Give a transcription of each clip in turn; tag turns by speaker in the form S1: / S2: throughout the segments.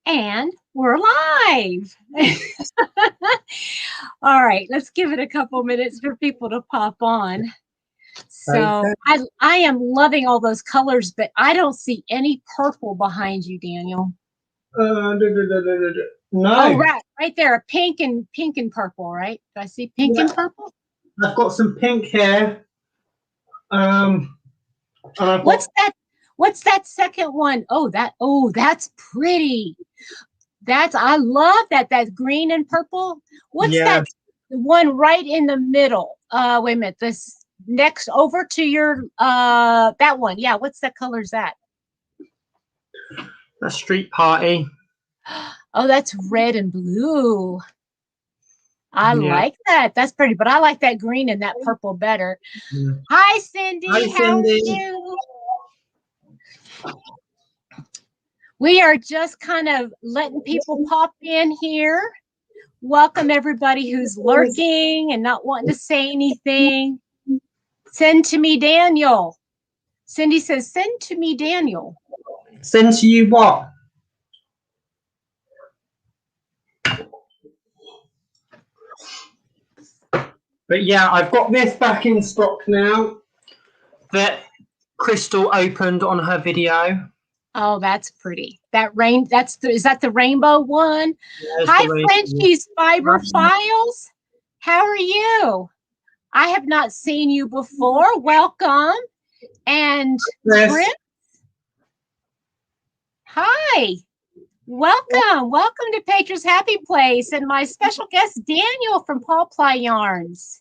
S1: And we're live. All right, let's give it a couple minutes for people to pop on. So
S2: Okay.
S1: I am loving all those colors, but I don't see any purple behind you, Daniel.
S2: No.
S1: Oh, right there, pink and purple, right? Do I see pink and purple?
S2: I've got some pink here.
S1: What's that? What's that second one? Oh, that's pretty. I love that. That's green and purple. What's that one right in the middle? Wait a minute. This next over to your that one. Yeah, what's that color is that?
S2: A street party.
S1: Oh, that's red and blue. I like that. That's pretty, but I like that green and that purple better. Yeah. Hi, Cindy.
S2: Hi, Cindy.
S1: How are you? We are just kind of letting people pop in here. Welcome everybody who's lurking and not wanting to say anything. Send to me, Daniel. Cindy says, send to me, Daniel.
S2: Send to you what? But yeah, I've got this back in stock now that Crystal opened on her video.
S1: Oh, that's pretty. Is that the rainbow one? Yeah, hi, Frenchie's Fiber Files. How are you? I have not seen you before. Welcome. And Chris. Hi. Welcome. Welcome to Patriots Happy Place and my special guest, Daniel from Fulrs Yarns.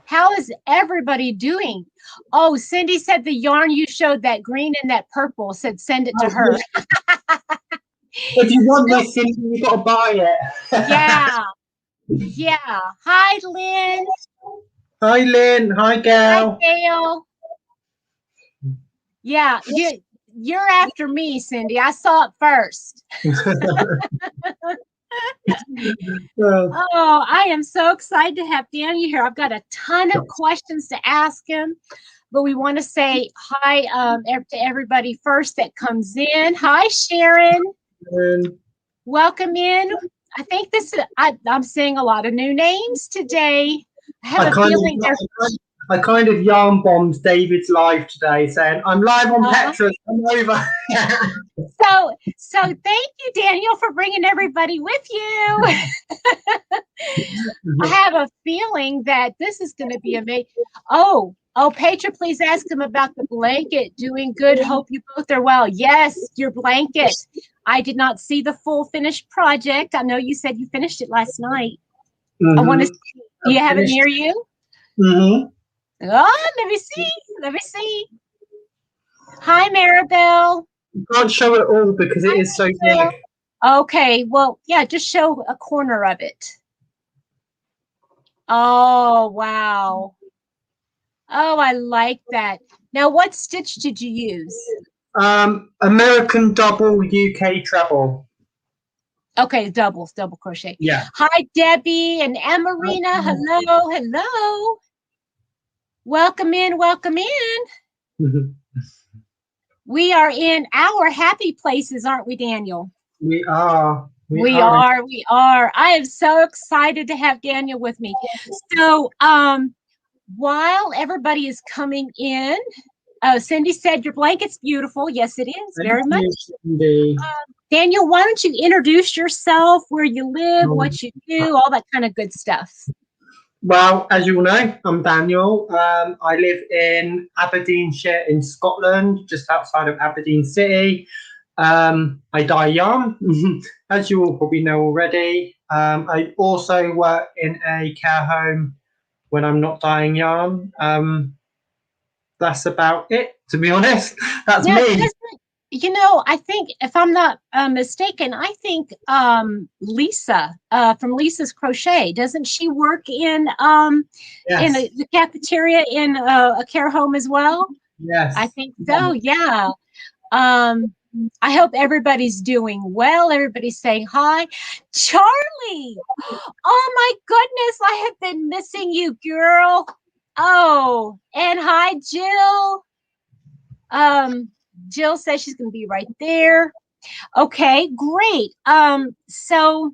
S1: How is everybody doing? Oh, Cindy said the yarn you showed, that green and that purple, said send it to her.
S2: If you want this, Cindy, you've got to buy it.
S1: Yeah. Yeah. Hi, Lynn.
S2: Hi, Lynn. Hi, Gail.
S1: Hi, Gail. Yeah, you're after me, Cindy. I saw it first. Oh, I am so excited to have Daniel here. I've got a ton of questions to ask him, but we want to say hi to everybody first that comes in. Hi, Sharon. Welcome in. I think I'm seeing a lot of new names today. I have a feeling
S2: I kind of yarn bombed David's live today, saying, I'm live on Petra's, come over.
S1: So thank you, Daniel, for bringing everybody with you. I have a feeling that this is going to be amazing. Oh, Petra, please ask him about the blanket. Doing good. Hope you both are well. Yes, your blanket. I did not see the full finished project. I know you said you finished it last night. I want to see. Do you have it near you? Oh, let me see. Let me see. Hi, Maribel.
S2: You can't show it all because it is so big.
S1: Okay, well, yeah, just show a corner of it. Oh, wow. Oh, I like that. Now, what stitch did you use?
S2: American double, UK treble.
S1: Okay, double crochet.
S2: Yeah.
S1: Hi, Debbie and Emarina. Hello, hello. Welcome in, welcome in. We are in our happy places, aren't we, Daniel?
S2: We are.
S1: We are. I am so excited to have Daniel with me. So, while everybody is coming in, Cindy said your blanket's beautiful. Yes, it is. Very much. Daniel, why don't you introduce yourself, where you live, what you do, all that kind of good stuff.
S2: Well, as you all know, I'm Daniel. I live in Aberdeenshire in Scotland, just outside of Aberdeen City. I dye yarn, as you all probably know already. I also work in a care home when I'm not dyeing yarn. That's about it, to be honest. That's me.
S1: You know, I think, if I'm not mistaken, I think Lisa from Lisa's Crochet, doesn't she work in the cafeteria in a care home as well?
S2: Yes.
S1: I think so, yeah. I hope everybody's doing well. Everybody's saying hi. Charlie! Oh my goodness, I have been missing you, girl. Oh, and hi, Jill. Jill says she's going to be right there. Okay, great. So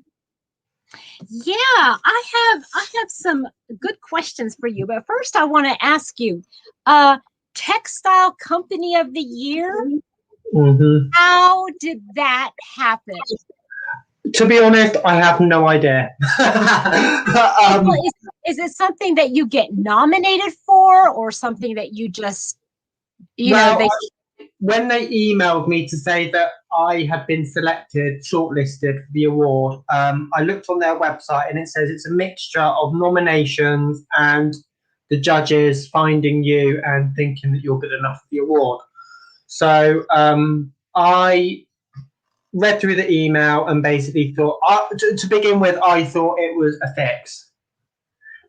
S1: yeah, I have some good questions for you. But first I want to ask you, textile company of the year,
S2: Hmm.
S1: how did that happen?
S2: To be honest, I have no idea.
S1: Well, is it something that you get nominated for or something that you just,
S2: Well,
S1: they
S2: when they emailed me to say that I had been selected, shortlisted for the award, I looked on their website and it says it's a mixture of nominations and the judges finding you and thinking that you're good enough for the award. So I read through the email and basically thought, to begin with, I thought it was a fix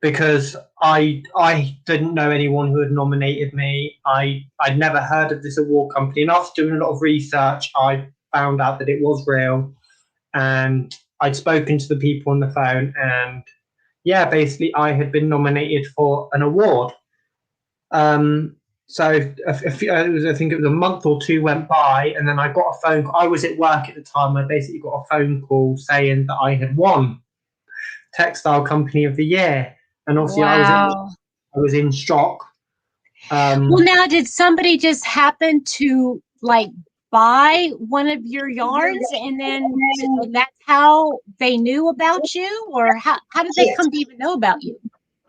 S2: because I didn't know anyone who had nominated me. I'd never heard of this award company, and after doing a lot of research, I found out that it was real, and I'd spoken to the people on the phone, and yeah, basically, I had been nominated for an award. So I think it was a month or two went by, and then I got a phone call. I was at work at the time. I basically got a phone call saying that I had won Textile Company of the Year, and obviously
S1: wow.
S2: I was in shock.
S1: Well, now, did somebody just happen to like buy one of your yarns and that's how they knew about you? Or how did they come to even know about you?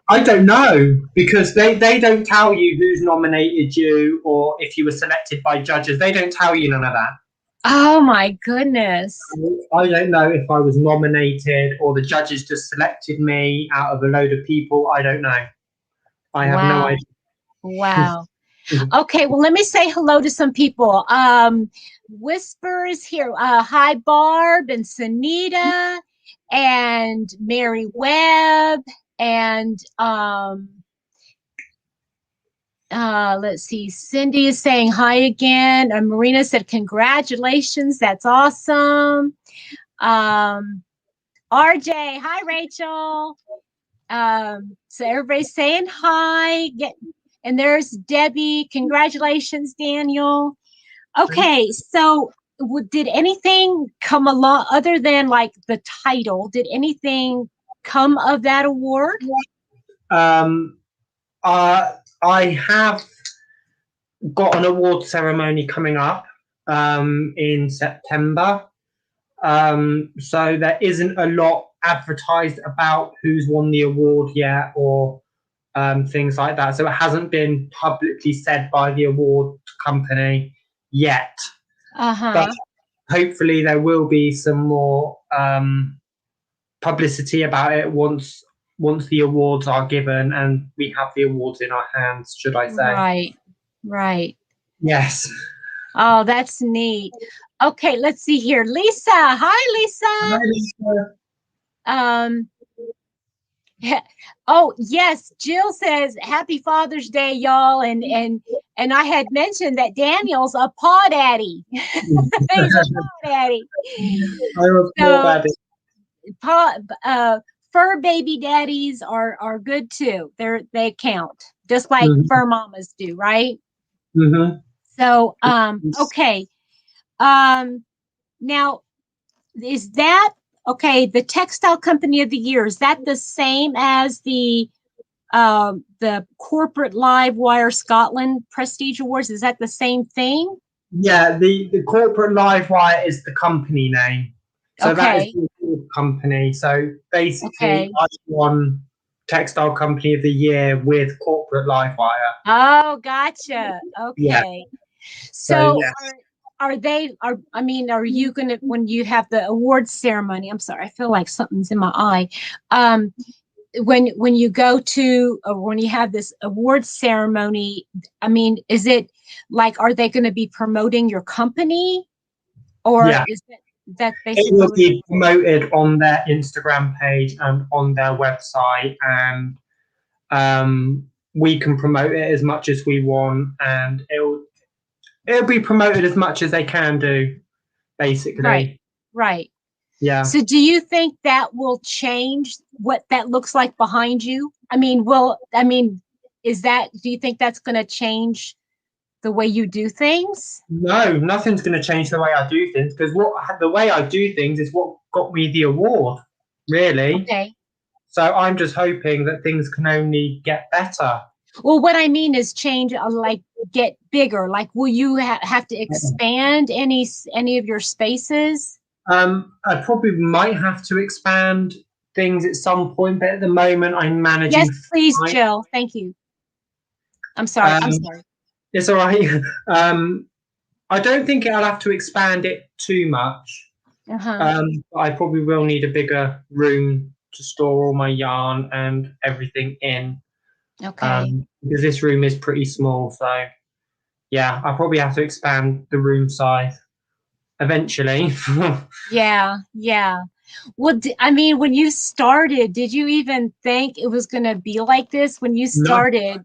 S2: I don't know because they don't tell you who's nominated you or if you were selected by judges. They don't tell you none of that.
S1: Oh my goodness.
S2: I don't know if I was nominated or the judges just selected me out of a load of people. I don't know. I have no
S1: Wow.
S2: idea.
S1: Wow. Okay, well, let me say hello to some people. Whisper is here. Hi, Barb and Sunita and Mary Webb and let's see, Cindy is saying hi again. Marina said congratulations, that's awesome. RJ, hi Rachel. So everybody's saying hi. And there's Debbie. Congratulations, Daniel. Okay, so did anything come along other than like the title? Did anything come of that award?
S2: Um, I have got an award ceremony coming up in September. So there isn't a lot advertised about who's won the award yet or things like that. So it hasn't been publicly said by the award company yet. But hopefully there will be some more publicity about it once the awards are given and we have the awards in our hands, should I say.
S1: Right, right.
S2: Yes.
S1: Oh, that's neat. Okay, let's see here. Lisa. Hi, Lisa.
S2: Hi, Lisa.
S1: Oh, yes. Jill says, Happy Father's Day, y'all. And I had mentioned that Daniel's a paw daddy. He's a paw daddy.
S2: I'm a paw daddy.
S1: Fur baby daddies are good too. They count just like fur mamas do, right?
S2: Mm-hmm.
S1: So okay. Now is that okay? The Textile Company of the Year, is that the same as the Corporate Live Wire Scotland Prestige Awards? Is that the same thing?
S2: Yeah, the Corporate Live Wire is the company name. So that is the company. So basically, I won Textile Company of the Year with Corporate Live Wire.
S1: Oh, gotcha. Okay. Yeah. So yes. Are you gonna, when you have the awards ceremony? I'm sorry, I feel like something's in my eye. When you go to when you have this awards ceremony, I mean, is it like, are they going to be promoting your company, or is that basically
S2: it will be promoted on their Instagram page and on their website, and we can promote it as much as we want, and it'll be promoted as much as they can do, basically.
S1: Right.
S2: Yeah.
S1: So do you think that will change what that looks like behind you? Do you think that's going to change the way you do things?
S2: No, nothing's going to change the way I do things, because the way I do things is what got me the award, really.
S1: Okay.
S2: So I'm just hoping that things can only get better.
S1: Well, what I mean is change, like get bigger. Like, will you have to expand any of your spaces?
S2: I probably might have to expand things at some point, but at the moment I'm managing.
S1: Yes, please,
S2: fine.
S1: Jill. Thank you. I'm sorry. I'm sorry.
S2: It's all right. I don't think I'll have to expand it too much. I probably will need a bigger room to store all my yarn and everything in.
S1: Okay.
S2: Because this room is pretty small, so yeah, I'll probably have to expand the room size eventually.
S1: Yeah. Well, I mean, when you started, did you even think it was going to be like this when you started?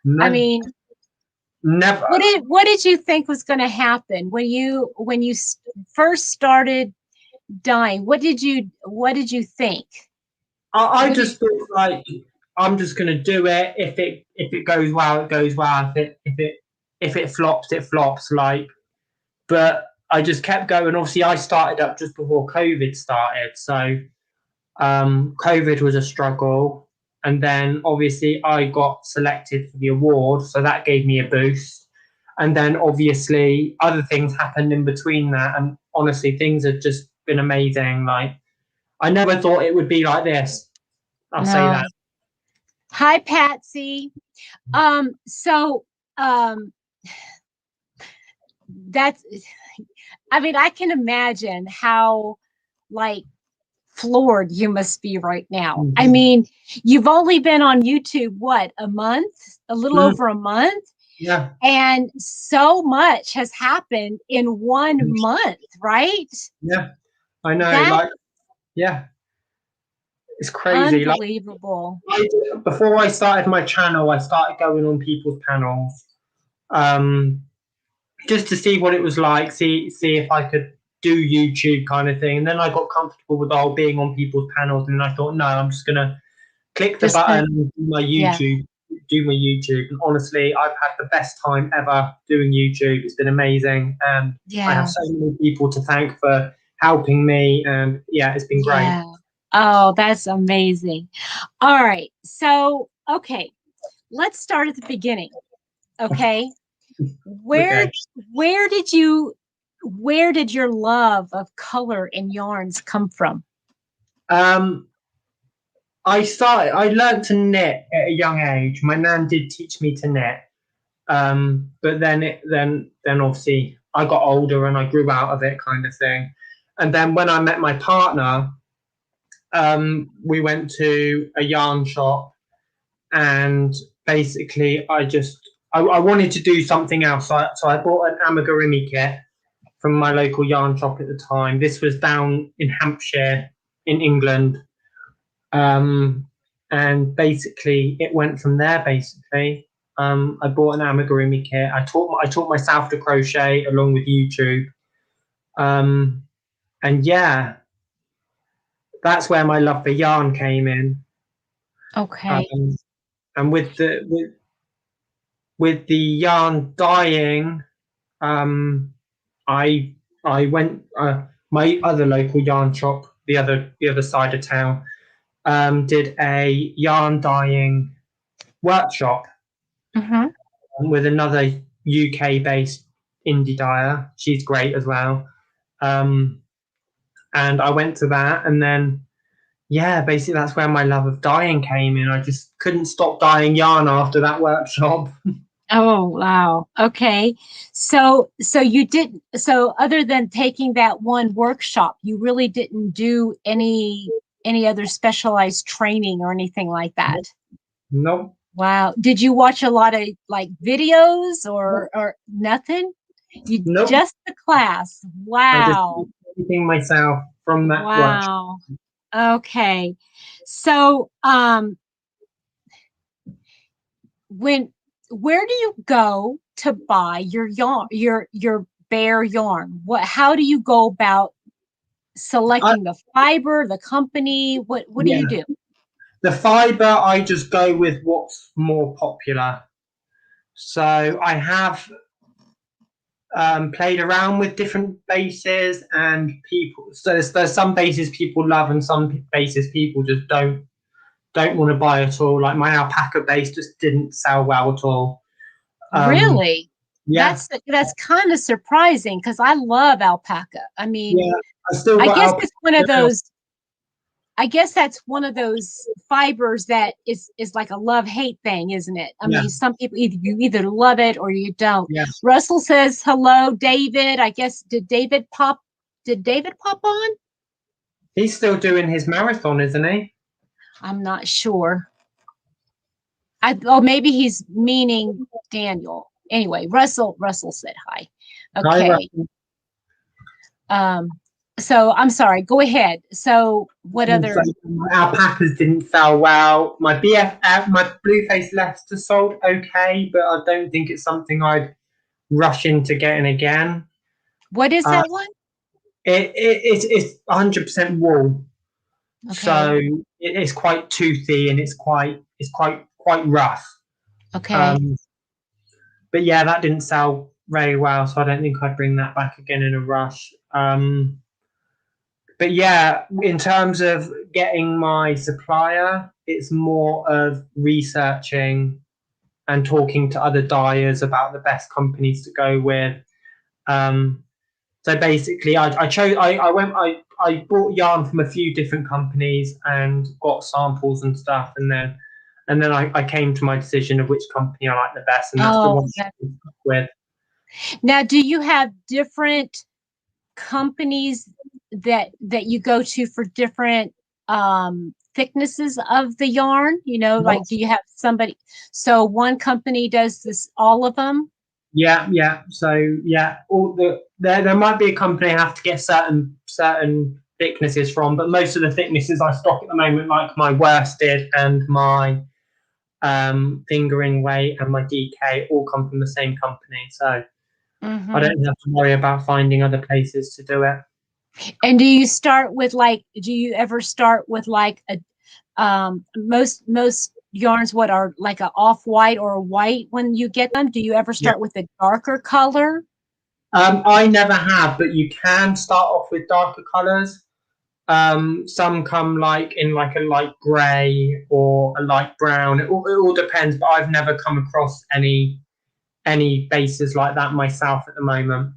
S2: No,
S1: I mean,
S2: never.
S1: What did you think was going to happen when you first started dyeing? What did you think?
S2: I just thought, like, I'm just gonna do it. If it goes well, it goes well. If it flops, it flops. Like, but I just kept going. Obviously, I started up just before COVID started, so COVID was a struggle. And then obviously I got selected for the award, so that gave me a boost. And then obviously other things happened in between that, and honestly, things have just been amazing. Like, I never thought it would be like this. I'll say that.
S1: Hi, Patsy. So that's, I mean, I can imagine how, like, floored you must be right now. I mean, you've only been on YouTube, what, a month? A little over a month?
S2: Yeah.
S1: And so much has happened in 1 month, right?
S2: Yeah, I know. Yeah. It's crazy.
S1: Unbelievable.
S2: Before I started my channel, I started going on people's panels, just to see what it was like, see if I could do YouTube kind of thing. And then I got comfortable with all being on people's panels, and I thought, no, I'm just gonna click the button and do my YouTube. And honestly, I've had the best time ever doing YouTube. It's been amazing, and I have so many people to thank for helping me. And yeah, it's been great.
S1: Oh, that's amazing. All right. So, okay, let's start at the beginning. Okay. Where did your love of color and yarns come from?
S2: I learned to knit at a young age. My nan did teach me to knit. But then obviously I got older and I grew out of it, kind of thing. And then when I met my partner, we went to a yarn shop, and basically I wanted to do something else. So I bought an amigurumi kit from my local yarn shop at the time. This was down in Hampshire in England. And basically it went from there. Basically, I bought an amigurumi kit. I taught myself to crochet along with YouTube. And yeah, that's where my love for yarn came in.
S1: Okay.
S2: And with the yarn dyeing, I went my other local yarn shop, the other side of town, did a yarn dyeing workshop with another UK-based indie dyer. She's great as well. And I went to that, and then yeah, basically that's where my love of dyeing came in. I just couldn't stop dyeing yarn after that workshop.
S1: Oh, wow. Okay. So you didn't, so other than taking that one workshop, you really didn't do any other specialized training or anything like that?
S2: Nope.
S1: Wow. Did you watch a lot of like videos or nothing?
S2: Nope.
S1: Just the class. Wow.
S2: Everything myself from that
S1: workshop. Okay. So where do you go to buy your yarn, your bare yarn? How do you go about selecting the fiber, the company? What do you do?
S2: The fiber, I just go with what's more popular. So I have played around with different bases and people. So there's some bases people love and some bases people just don't want to buy at all. Like my alpaca base just didn't sell well at all.
S1: Really?
S2: Yeah.
S1: That's kind of surprising because I love alpaca. I mean,
S2: Yeah, I still
S1: I
S2: got
S1: guess
S2: alpaca
S1: it's one of
S2: now.
S1: those. I guess that's one of those fibers that is like a love-hate thing, isn't it? I mean, some people you either love it or you don't.
S2: Yeah.
S1: Russell says hello, David. I guess did David pop on?
S2: He's still doing his marathon, isn't he?
S1: I'm not sure. Maybe he's meaning Daniel. Anyway, Russell said hi. Okay. So I'm sorry. Go ahead. So what other?
S2: My alpacas didn't sell well. My my Blueface Leicester sold okay, but I don't think it's something I'd rush into getting again.
S1: What is that one?
S2: It's 100% wool,
S1: Okay.
S2: so it's quite toothy and it's quite rough.
S1: Okay.
S2: But yeah, that didn't sell very well, so I don't think I'd bring that back again in a rush. But yeah, in terms of getting my supplier, it's more of researching and talking to other dyers about the best companies to go with. So basically, I bought yarn from a few different companies and got samples and stuff, and then I came to my decision of which company I like the best, and that's the one I stuck with.
S1: Now, do you have different companies that you go to for different thicknesses of the yarn? You know, like do you have somebody? So one company does this, all of them.
S2: Yeah. So yeah, there might be a company I have to get certain thicknesses from, but most of the thicknesses I stock at the moment, like my worsted and my fingering weight and my DK, all come from the same company. So I don't have to worry about finding other places to do it.
S1: And do you start with do you ever start with like a most yarns what are like a off-white or a white when you get them? Do you ever start with a darker color?
S2: I never have, but you can start off with darker colors. Some come like in like a light gray or a light brown. It all depends, but I've never come across any bases like that myself at the moment.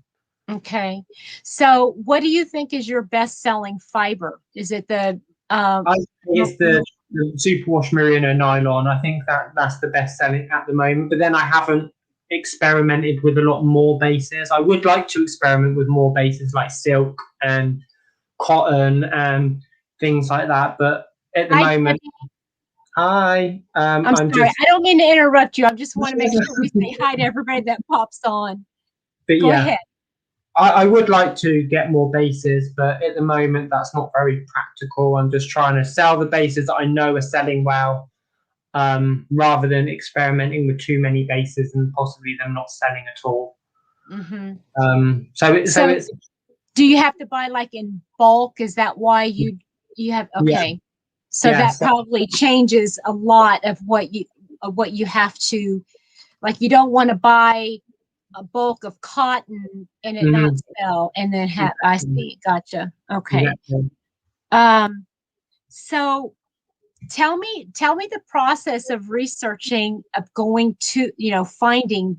S1: Okay. So what do you think is your best-selling fiber? Is it the
S2: it's the superwash merino nylon. I think that's the best selling at the moment, but then I haven't experimented with a lot more bases. I would like to experiment with more bases like silk and cotton and things like that, but at the moment, hi.
S1: I'm sorry. I don't mean to interrupt you. I just want to make sure we say hi to everybody that pops on.
S2: But
S1: Go ahead.
S2: I would like to get more bases, but at the moment that's not very practical. I'm just trying to sell the bases that I know are selling well, rather than experimenting with too many bases and possibly them not selling at all. So it's.
S1: Do you have to buy like in bulk? Is that why you have? Okay. Yeah. So that probably changes a lot of what you have to, like, you don't want to buy a bulk of cotton and it not sell and then have, I see. Gotcha. Okay. So tell me the process of researching, of going to, finding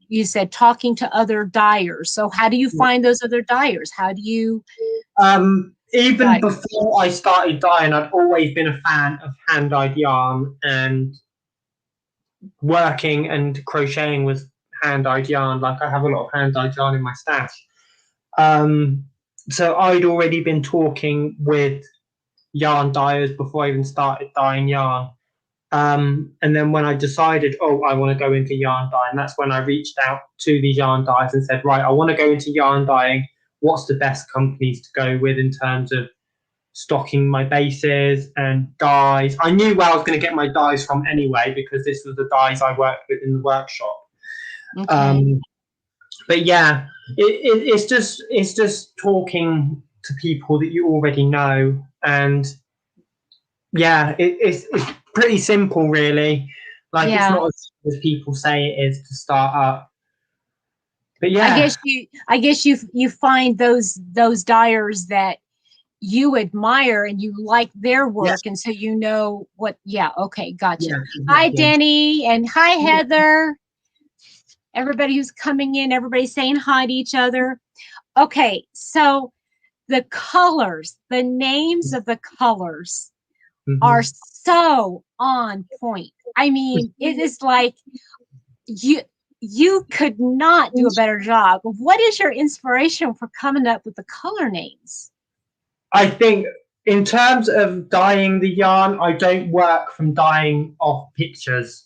S1: you said talking to other dyers. So how do you find those other dyers? How do you
S2: even before I started dyeing, I'd always been a fan of hand-dyed yarn, and working and crocheting with hand-dyed yarn. Like I have a lot of hand-dyed yarn in my stash. So I'd already been talking with yarn dyers before I even started dyeing yarn. And then when I decided, I want to go into yarn dyeing, that's when I reached out to these yarn dyers and said, right, I want to go into yarn dyeing. What's the best companies to go with in terms of stocking my bases and dyes? I knew where I was going to get my dyes from anyway, because this was the dyes I worked with in the workshop. Okay. But yeah, it's just talking to people that you already know, and yeah, it's pretty simple, really. Like it's not as people say it is to start up. But yeah,
S1: I guess you find those dyers that you admire and you like their
S2: yeah,
S1: work, and so you know what. Yeah, okay, gotcha.
S2: yeah,
S1: Hi,
S2: exactly.
S1: Denny, and hi, Heather. Everybody who's coming in, everybody saying hi to each other. Okay, so the colors, the names of the colors are
S2: Mm-hmm.
S1: so on point. I mean, it is like you you could not do a better job. What is your inspiration for coming up with the color names?
S2: I think in terms of dyeing the yarn, I don't work from dyeing off pictures.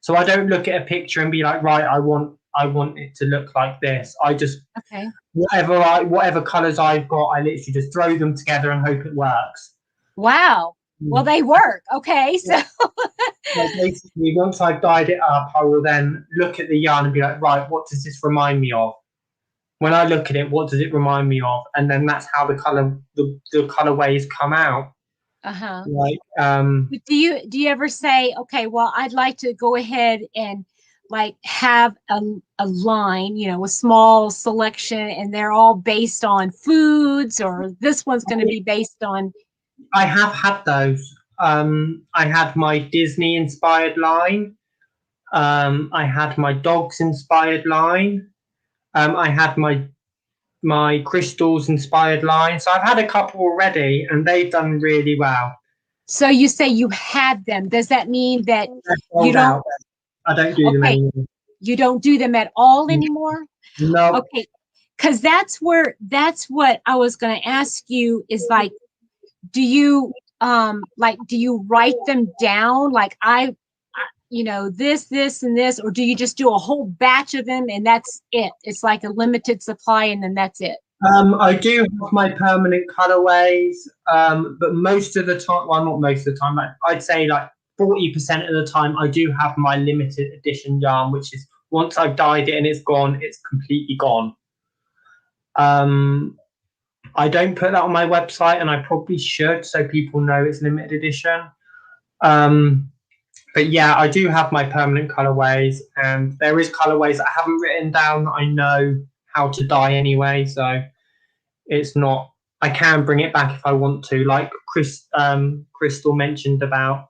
S2: So I don't look at a picture and be like, right, I want it to look like this. I just
S1: Okay.
S2: whatever colours I've got, I literally just throw them together and hope it works.
S1: Wow. Well,
S2: Mm.
S1: they work. Okay. So
S2: So basically, once I've dyed it up, I will then look at the yarn and be like, right, what does this remind me of? When I look at it, what does it remind me of? And then that's how the colorways come out.
S1: uh-huh.
S2: Like
S1: But do you ever say, okay, well, I'd like to go ahead and like have a line, you know, a small selection, and they're all based on foods, or this one's going to be based on.
S2: I have had those. I had my Disney inspired line. I had my dogs inspired line. I had my crystals inspired line. So I've had a couple already, and they've done really well.
S1: So you say you had them. Does that mean that
S2: They're
S1: you
S2: sold
S1: don't?
S2: out. I don't do them
S1: Okay,
S2: anymore.
S1: you don't do them at all anymore?
S2: No.
S1: Okay, because that's what I was going to ask you is like, do you write them down like you know, this and this, or do you just do a whole batch of them and that's it? It's like a limited supply and then that's it.
S2: I do have my permanent colorways, but most of the time, well, not most of the time, like I'd say like 40% of the time, I do have my limited edition yarn, which is once I've dyed it and it's gone, it's completely gone. Um, I don't put that on my website, and I probably should, so people know it's limited edition. Um, but yeah, I do have my permanent colorways, and there is colorways that I haven't written down that I know how to dye anyway, so it's not. I can bring it back if I want to, like Crystal mentioned about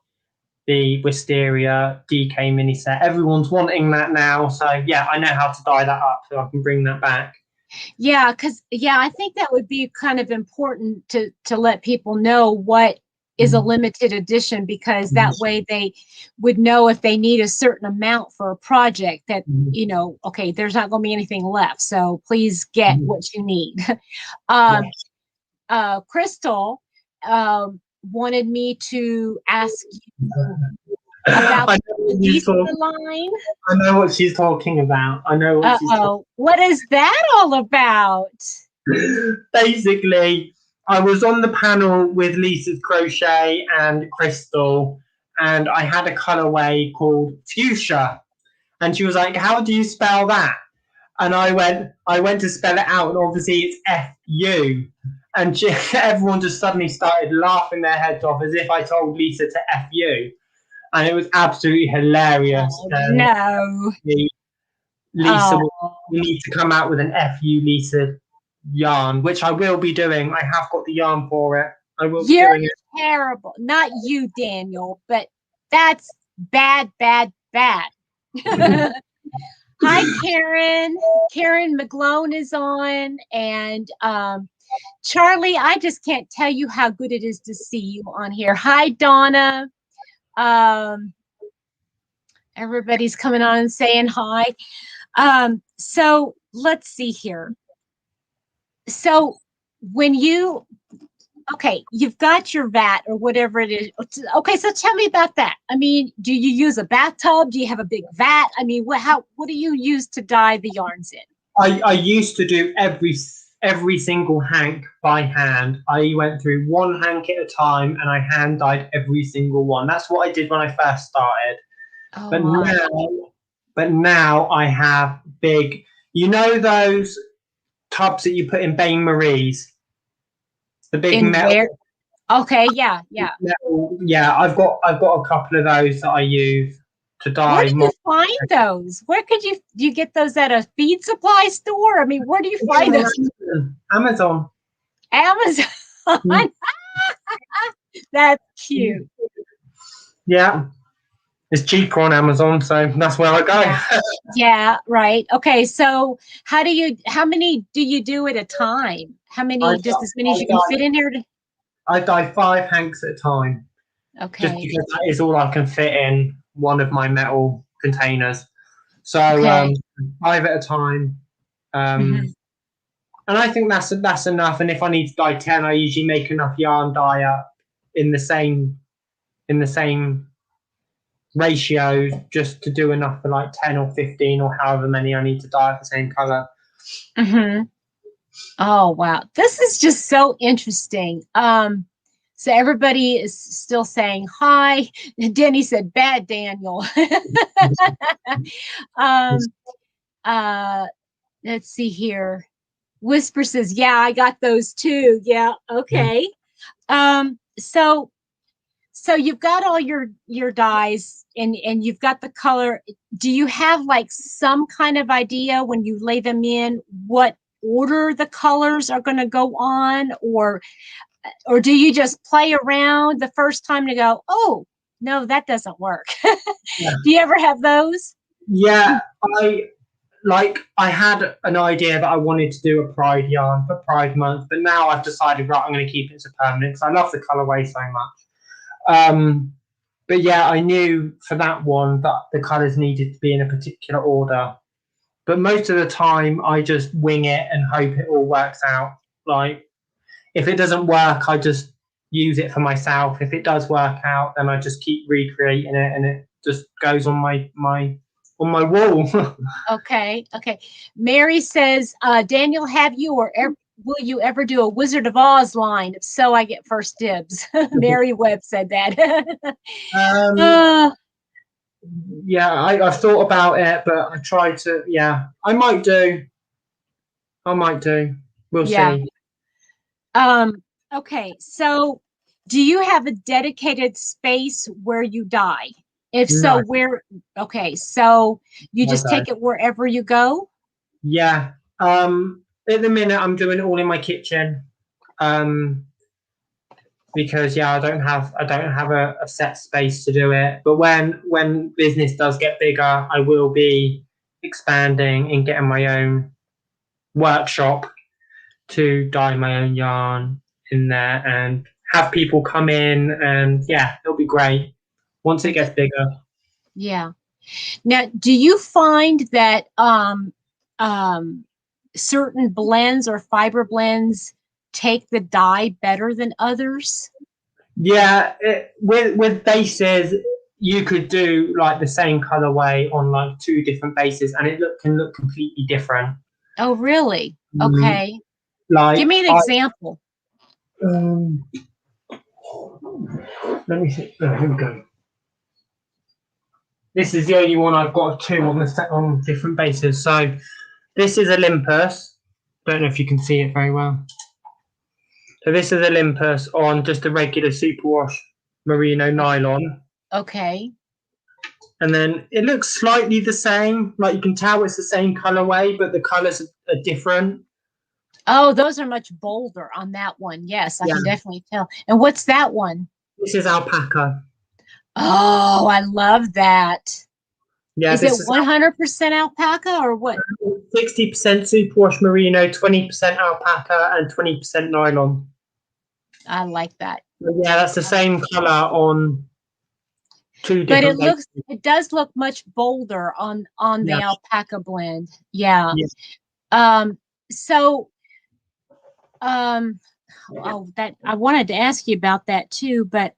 S2: the Wisteria DK mini set. Everyone's wanting that now, so yeah, I know how to dye that up, so I can bring that back.
S1: Yeah, because I think that would be kind of important to let people know what is a limited edition, because that way they would know if they need a certain amount for a project that, you know, okay, there's not going to be anything left, so please get what you need. um, Crystal wanted me to ask you about
S2: I
S1: the Lisa line.
S2: I know what she's talking about. I know what she's
S1: Uh-oh, what is that all about?
S2: Basically, I was on the panel with Lisa's Crochet and Crystal, and I had a colorway called Fuchsia. And she was like, "How do you spell that?" And I went to spell it out, and obviously it's FU. And everyone just suddenly started laughing their heads off as if I told Lisa to FU. And it was absolutely hilarious.
S1: Oh, no.
S2: Lisa, we need to come out with an FU Lisa yarn, which I will be doing. I have got the yarn for it. I will be doing it.
S1: Terrible. Not you, Daniel, but that's bad, bad, bad. Hi, Karen. Karen McGlone is on. And Charlie, I just can't tell you how good it is to see you on here. Hi, Donna. Everybody's coming on and saying hi. So let's see here. So when you've got your vat or whatever it is. Okay, so tell me about that. I mean, do you use a bathtub? Do you have a big vat? I mean, what do you use to dye the yarns in?
S2: I used to do every single hank by hand. I went through one hank at a time, and I hand dyed every single one. That's what I did when I first started. But now I have big, you know, those tubs that you put in Bain Marie's, the big metal.
S1: Where? Okay, yeah.
S2: Metal, yeah, I've got a couple of those that I use. to dye
S1: Where do
S2: more.
S1: you find those? Where do you get those at a feed supply store? I mean, where do you find those?
S2: Amazon.
S1: Amazon.
S2: Mm.
S1: That's cute.
S2: Yeah. It's cheaper on Amazon, so that's where I go.
S1: Yeah. Yeah, right. Okay, so how many do you do at a time? How many, just as many as you can fit in here?
S2: I dye 5 hanks at a time.
S1: Okay.
S2: Just because that is all I can fit in one of my metal containers. So 5 at a time. And I think that's enough. And if I need to dye 10, I usually make enough yarn dye up in the same ratio just to do enough for like 10 or 15 or however many I need to dye of the same color.
S1: Oh, wow. This is just so interesting. So everybody is still saying hi. Denny said, bad Daniel. Let's see here. Whisper says, yeah, I got those too. Yeah, okay. So you've got all your dyes and you've got the color. Do you have like some kind of idea when you lay them in what order the colors are going to go on, or do you just play around the first time to go, oh no, that doesn't work?
S2: Yeah.
S1: Do you ever have those?
S2: Yeah, I had an idea that I wanted to do a Pride yarn for Pride Month, but now I've decided, right, I'm going to keep it as a permanent because I love the colorway so much. But yeah, I knew for that one that the colors needed to be in a particular order. But most of the time, I just wing it and hope it all works out. Like, if it doesn't work, I just use it for myself. If it does work out, then I just keep recreating it, and it just goes on my wall.
S1: Okay. Mary says, Daniel, have you will you ever do a Wizard of Oz line? If so, I get first dibs. Mary Webb said that.
S2: Yeah, I've thought about it, but I tried to. Yeah, I might do. We'll see.
S1: Okay. So, do you have a dedicated space where you dye? If so,
S2: No.
S1: where? Okay. So you just take it wherever you go?
S2: Yeah. At the minute, I'm doing it all in my kitchen. Because I don't have a set space to do it. But when business does get bigger, I will be expanding and getting my own workshop to dye my own yarn in there and have people come in, and yeah, it'll be great once it gets bigger.
S1: Yeah. Now, do you find that certain blends or fiber blends take the dye better than others?
S2: Yeah, with bases, you could do like the same colorway on like 2 different bases, and it can look completely different.
S1: Oh, really? Okay.
S2: Like,
S1: give me an example.
S2: Let me see. Oh, here we go. This is the only one I've got 2 on different bases. So this is Olympus. Don't know if you can see it very well. So this is Olympus on just a regular superwash merino nylon.
S1: Okay.
S2: And then it looks slightly the same. Like, you can tell it's the same colorway, but the colors are different.
S1: Oh, those are much bolder on that one. Yes, I can definitely tell. And what's that one?
S2: This is alpaca.
S1: Oh, I love that.
S2: Yeah,
S1: is it 100% alpaca or what?
S2: 60% superwash merino, 20% alpaca, and 20% nylon.
S1: I like that.
S2: Yeah, that's the same color on 2 different.
S1: But it does look much bolder on the alpaca blend. Yeah. So that I wanted to ask you about that too, but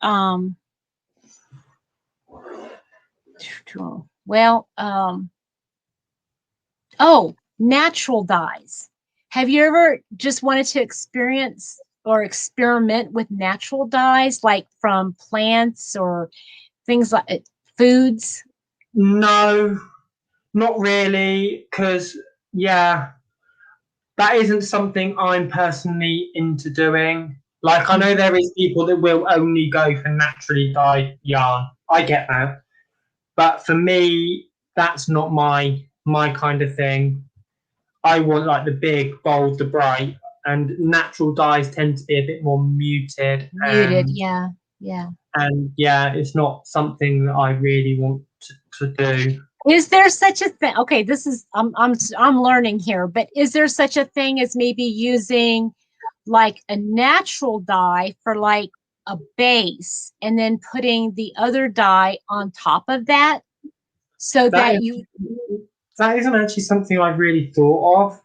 S1: natural dyes. Have you ever just wanted to experience or experiment with natural dyes, like from plants or things like foods?
S2: No, not really, because that isn't something I'm personally into doing. Like, I know there is people that will only go for naturally dyed yarn. I get that. But for me, that's not my kind of thing. I want like the big, bold, the bright, and natural dyes tend to be a bit more muted.
S1: Muted, yeah, yeah.
S2: And yeah, it's not something that I really want to do.
S1: Is there such a thing? Okay, this is I'm learning here, but is there such a thing as maybe using like a natural dye for like a base and then putting the other dye on top of that so
S2: That
S1: that
S2: is,
S1: you
S2: that isn't actually something I've really thought of.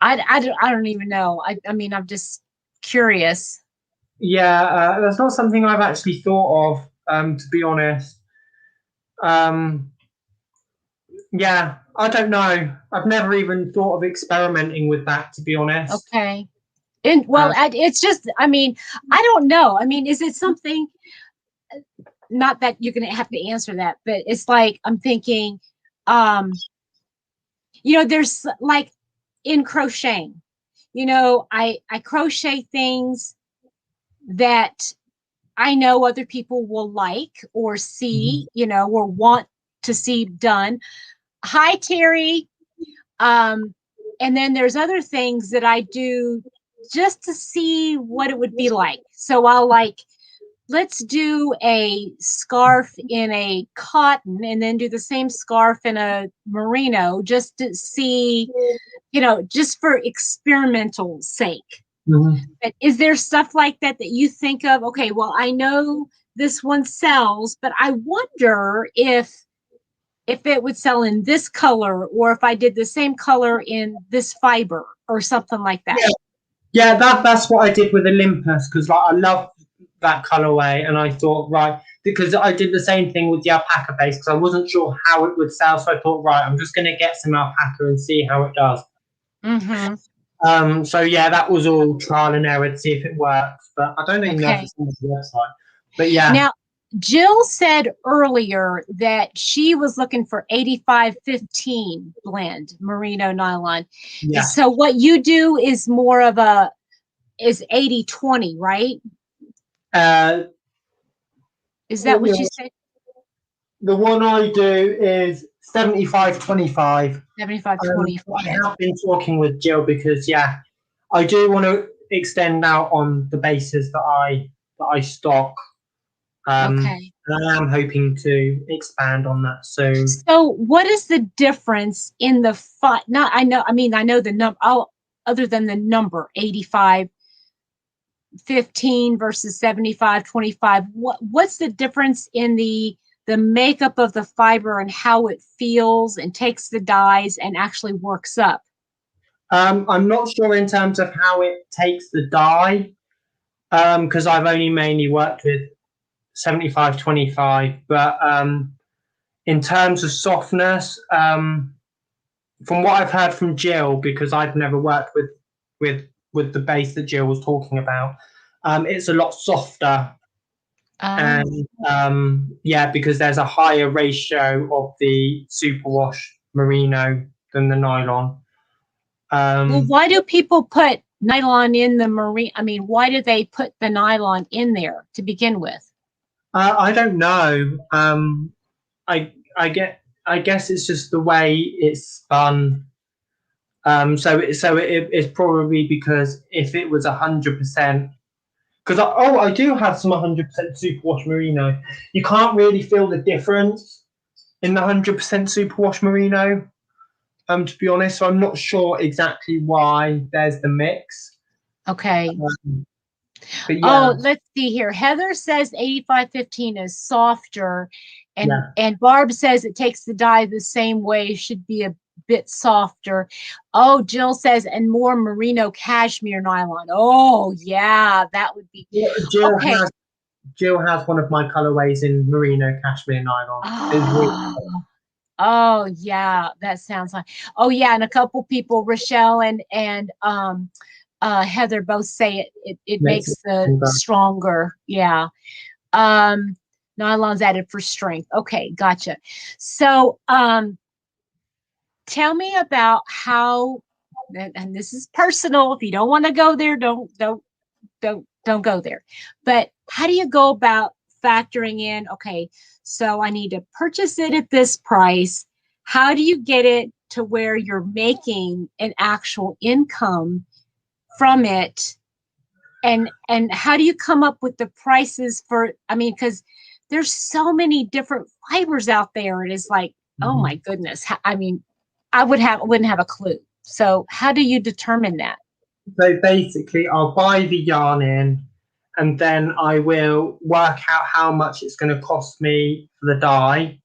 S1: I don't even know. I mean, I'm just curious.
S2: Yeah, that's not something I've actually thought of, to be honest. Um, yeah, I don't know. I've never even thought of experimenting with that, to be honest.
S1: Okay. And well,
S2: Uh,
S1: it's just, I mean, I don't know. I mean, is it something, not that you're going to have to answer that, but it's like, I'm thinking, um, there's like in crocheting, I crochet things that I know other people will like or see, or want to see done. Hi, Terry. Um, and then there's other things that I do just to see what it would be like. So I'll like, let's do a scarf in a cotton and then do the same scarf in a merino just to see, just for experimental sake.
S2: mhm.
S1: But is there stuff like that that you think of? Okay, well, I know this one sells, but I wonder if it would sell in this color or if I did the same color in this fiber or something like that.
S2: Yeah, yeah, that's what I did with Olympus because like I love that colorway, and I thought right because I did the same thing with the alpaca base because I wasn't sure how it would sell, so I thought right, I'm just going to get some alpaca and see how it does.
S1: Mm-hmm.
S2: So yeah, that was all trial and error to see if it works, but I don't even know if
S1: Okay.
S2: it's on the website. But yeah,
S1: Now, Jill said earlier that she was looking for 85-15 blend merino nylon.
S2: yeah.
S1: So what you do is more of is 80-20, right?
S2: Uh,
S1: Is that what you said?
S2: the one I do is 75-25.
S1: 75-25.
S2: I have been talking with Jill because yeah, I do want to extend out on the bases that I stock.
S1: Okay.
S2: And I am hoping to expand on that soon.
S1: So what is the difference in the not I know the number other than the number 85-15 versus 75-25. What's the difference in the makeup of the fiber and how it feels and takes the dyes and actually works up?
S2: I'm not sure in terms of how it takes the dye, because I've only mainly worked with 75-25. But in terms of softness, from what I've heard from Jill, because I've never worked with the base that Jill was talking about, it's a lot softer. And yeah, because there's a higher ratio of the superwash merino than the nylon.
S1: Well, why do people put nylon in the marine? I mean, why do they put the nylon in there to begin with?
S2: I don't know. I guess it's just the way it's spun. It's probably because if it was 100%, because I do have some 100% superwash merino. You can't really feel the difference in the 100% superwash merino. To be honest, so I'm not sure exactly why there's the mix.
S1: Okay.
S2: But yeah.
S1: Oh, let's see here. Heather says 85-15 is softer, and Barb says it takes the dye the same way, should be a bit softer. Oh, Jill says, and more merino cashmere nylon. Oh, yeah, that would be.
S2: Jill has one of my colorways in merino cashmere nylon.
S1: Oh, yeah, that sounds like. Oh, yeah, and a couple people, Rochelle and Heather, both say it makes the stronger. Yeah. Nylon's added for strength. Okay, gotcha. So tell me about how, and this is personal. If you don't want to go there, don't go there. But how do you go about factoring in, okay, So I need to purchase it at this price. How do you get it to where you're making an actual income from it? And how do you come up with the prices for, I mean, because there's so many different fibers out there. It is like, oh my goodness. I mean, I wouldn't have a clue. So how do you determine that?
S2: So basically, I'll buy the yarn in, and then I will work out how much it's going to cost me for the dye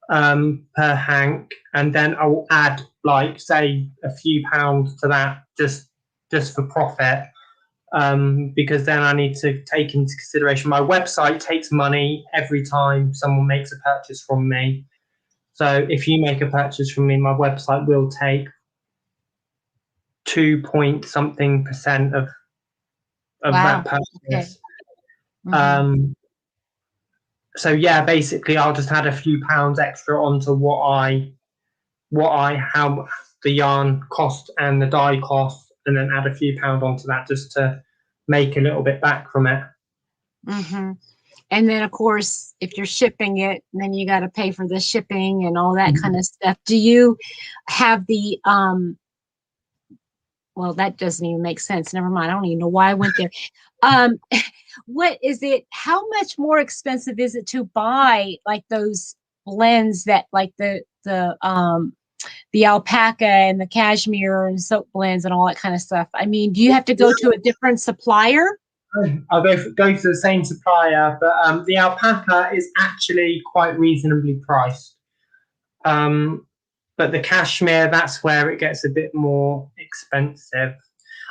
S2: per hank, and then I will add, like, say, a few pounds to that just for profit. Because then I need to take into consideration my website takes money every time someone makes a purchase from me. So if you make a purchase from me, my website will take 2 point something percent of
S1: Wow.
S2: that purchase. Okay. So yeah, basically I'll just add a few pounds extra onto how the yarn cost and the dye cost, and then add a few pounds onto that just to make a little bit back from it.
S1: And then of course, if you're shipping it, then you got to pay for the shipping and all that kind of stuff. Do you have the well, that doesn't even make sense. Never mind. I don't even know why I went there. What is it? How much more expensive is it to buy like those blends that like the alpaca and the cashmere and soap blends and all that kind of stuff? I mean, do you have to go to a different supplier?
S2: I'll go to the same supplier, but the alpaca is actually quite reasonably priced. But the cashmere, that's where it gets a bit more expensive.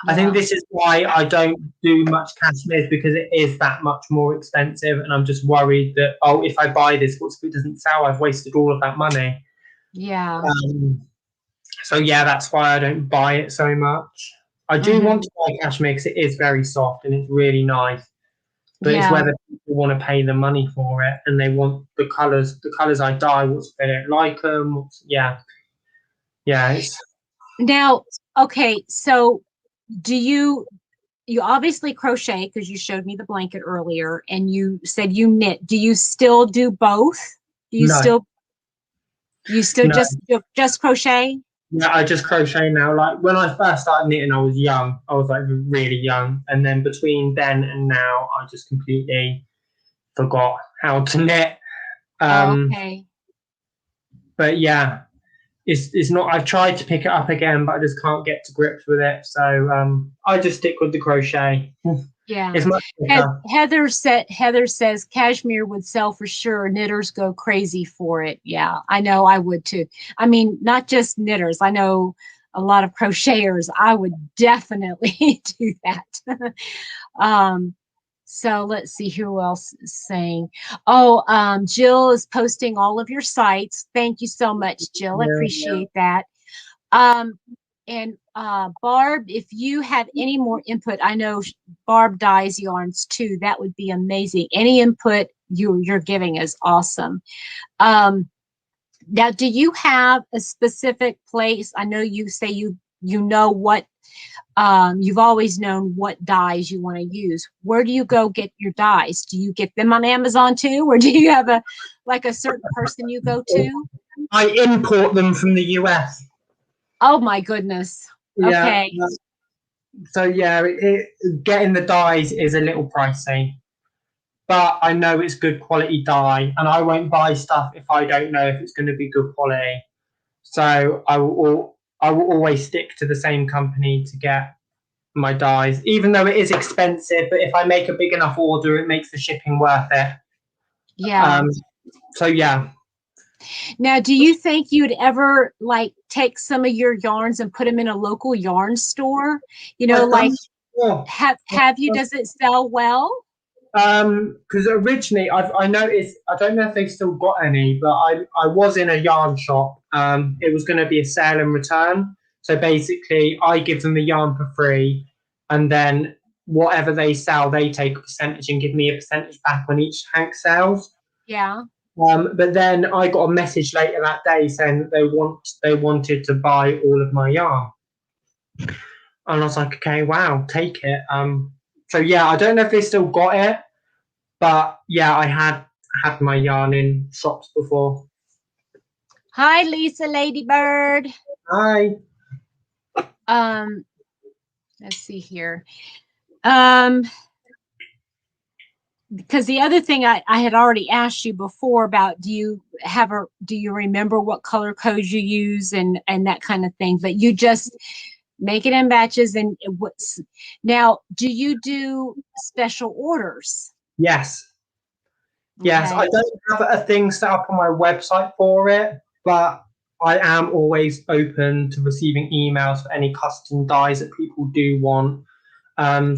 S2: Yeah. I think this is why I don't do much cashmere, because it is that much more expensive, and I'm just worried that, oh, if I buy this, what if it doesn't sell? I've wasted all of that money.
S1: Yeah.
S2: So yeah, that's why I don't buy it so much. I do want to buy cashmere because it is very soft and it's really nice. But it's whether people want to pay the money for it, and they want the colors I dye. They don't like them. Yeah. It's
S1: now okay. So do you obviously crochet, because you showed me the blanket earlier, and you said you knit. Do you still do both? Do you still just crochet?
S2: Yeah, I just crochet now. Like when I first started knitting, I was young. I was like really young, and then between then and now, I just completely forgot how to knit.
S1: Okay.
S2: But yeah, it's not. I've tried to pick it up again, but I just can't get to grips with it. So I just stick with the crochet.
S1: Yeah. It's much Heather says cashmere would sell for sure. Knitters go crazy for it. Yeah, I know, I would too. I mean, not just knitters. I know a lot of crocheters. I would definitely do that. So let's see who else is saying. Oh, Jill is posting all of your sites. Thank you so much, Jill. I appreciate that. And Barb, if you have any more input, I know Barb dyes yarns too. That would be amazing. Any input you're giving is awesome. Now, do you have a specific place? I know you say you know what, you've always known what dyes you want to use. Where do you go get your dyes? Do you get them on Amazon too, or do you have a certain person you go to?
S2: I import them from the US.
S1: Oh my goodness. Okay.
S2: Yeah. So yeah, getting the dyes is a little pricey, but I know it's good quality dye, and I won't buy stuff if I don't know if it's going to be good quality. So I will always stick to the same company to get my dyes, even though it is expensive. But if I make a big enough order, it makes the shipping worth it.
S1: Yeah.
S2: So yeah.
S1: Now, do you think you'd ever like take some of your yarns and put them in a local yarn store? You know, like have you? Does it sell well?
S2: Because originally I noticed, I don't know if they've still got any, but I was in a yarn shop. It was going to be a sale and return. So basically, I give them the yarn for free, and then whatever they sell, they take a percentage and give me a percentage back when each hank sells.
S1: Yeah.
S2: But then I got a message later that day saying that they wanted to buy all of my yarn, and I was like, okay, wow, take it. So yeah, I don't know if they still got it, but yeah, I had had my yarn in shops before.
S1: Hi, Lisa Ladybird.
S2: Hi.
S1: Let's see here. Because the other thing I had already asked you before about, do you remember what color codes you use and that kind of thing, but you just make it in batches. And what's now, do you do special orders?
S2: Yes. Yes,
S1: Okay.
S2: I don't have a thing set up on my website for it, but I am always open to receiving emails for any custom dyes that people do want.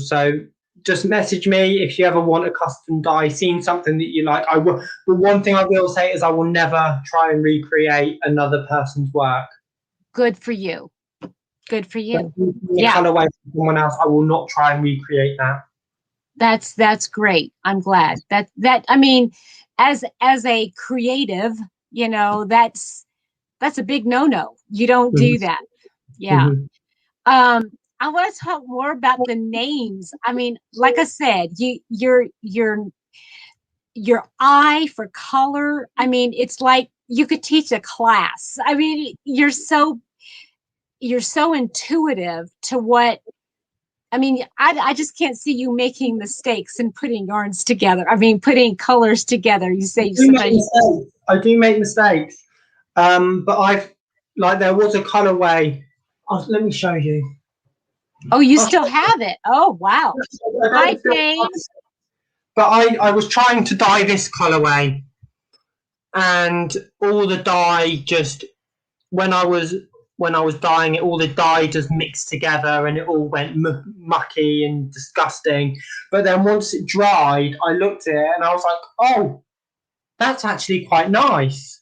S2: So just message me if you ever want a custom dye, seen something that you like. The one thing I will say is I will never try and recreate another person's work.
S1: Good for you. Good for you.
S2: Yeah. Colorway from someone else, I will not try and recreate that.
S1: That's great. I'm glad that I mean, as a creative, you know, that's a big no-no. You don't do that. Yeah. I want to talk more about the names. I mean, like I said, your eye for color. I mean, it's like you could teach a class. I mean, you're so intuitive to what. I mean, I just can't see you making mistakes and putting yarns together. I mean, putting colors together. You say
S2: I do make mistakes. But there was a colorway. Oh, let me show you.
S1: Oh, you still have it? Oh, wow. Hi, James.
S2: But I was trying to dye this colorway, and all the dye just when I was dyeing it, all the dye just mixed together, and it all went mucky and disgusting. But then once it dried, I looked at it and I was like, oh, that's actually quite nice.